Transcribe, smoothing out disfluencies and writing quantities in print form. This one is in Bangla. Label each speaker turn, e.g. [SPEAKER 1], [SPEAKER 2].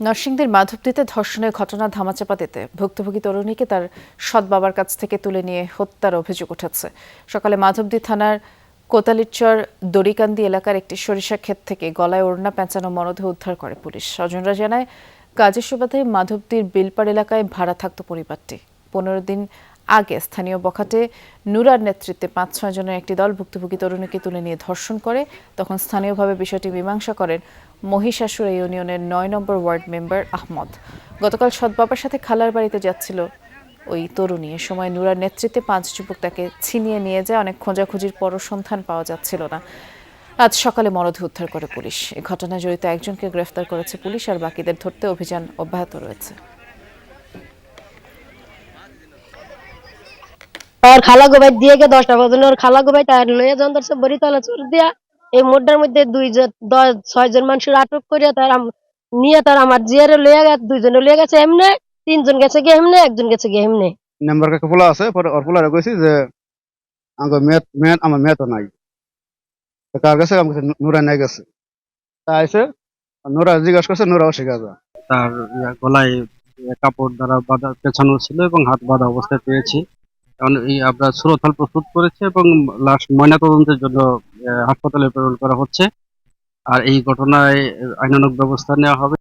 [SPEAKER 1] নরসিংদীর মাধবদীতে ধর্ষণের ঘটনা ধামাচাপা দিতে ভুক্তভোগী তরুণীকে তার সৎ বাবার কাছ থেকে তুলে নিয়ে হত্যার অভিযোগ উঠেছে। সকালে মাধবদী থানার কোতালিচর দড়িকান্দি এলাকার একটি সরিষা ক্ষেত থেকে গলায় ওড়না পেঁচানো মরদেহ উদ্ধার করে পুলিশ। স্বজনরা জানায়, কাজের সুবাদে মাধবদীর বিলপাড় এলাকায় ভাড়া থাকত পরিবারটি। 15 দিন আগে স্থানীয় বখাটে নুরার নেতৃত্বে 5-6 জনের একটি দল ভুক্তভোগী তরুণীকে তুলে নিয়ে ধর্ষণ করে। তখন স্থানীয়ভাবে বিষয়টি মীমাংসা করেন মহিষাসুরা ইউনিয়নের 9 নম্বর ওয়ার্ড মেম্বার আহমদ। গতকাল সৎ বাবার সাথে খালার বাড়িতে যাচ্ছিল ওই তরুণী। এ সময় নুরার নেতৃত্বে 5 যুবক তাকে ছিনিয়ে নিয়ে যায়। অনেক খোঁজাখুঁজির পরও সন্ধান পাওয়া যাচ্ছিল না। আজ সকালে মরদেহ উদ্ধার করে পুলিশ। এই ঘটনায় জড়িত একজনকে গ্রেফতার করেছে পুলিশ, আর বাকিদের ধরতে অভিযান অব্যাহত রয়েছে।
[SPEAKER 2] আর খালা গোবাই দিয়ে গে 10টা পর্যন্ত ওর খালা গোবাই তার লয়ে যান ধরছে বরিতলা চোর দিয়া এই মোড়টার মধ্যে 6 জন মানুষের আটক করিয়া তার নিয়ে তার আমার জিয়ারে লয়ে গেছে, 2 জনে লয়ে গেছে এমনে, 3 জন গেছে গে এমনে, একজন গেছে গে এমনে।
[SPEAKER 3] নাম্বার কাকে পোলা আছে পরে ওর পোলারে কইছি যে আমার মেয়ে তো নাই, তো কার কাছে আমার কাছে নুরা নাই গেছে। তা আইসে নুরা জিজ্ঞাসা করছে, নুরা অস্বীকার করে।
[SPEAKER 4] তার গলায় কাপড় দ্বারা বাঁধা পেঁচানো ছিল এবং হাত বাঁধা অবস্থায় পেয়েছি। কারণ এই আমরা সুরতহাল প্রস্তুত করেছি এবং লাশ ময়নাতদন্তের জন্য হাসপাতালে প্রেরণ করা হচ্ছে। আর এই ঘটনায় আইনানুগ ব্যবস্থা নেওয়া হবে।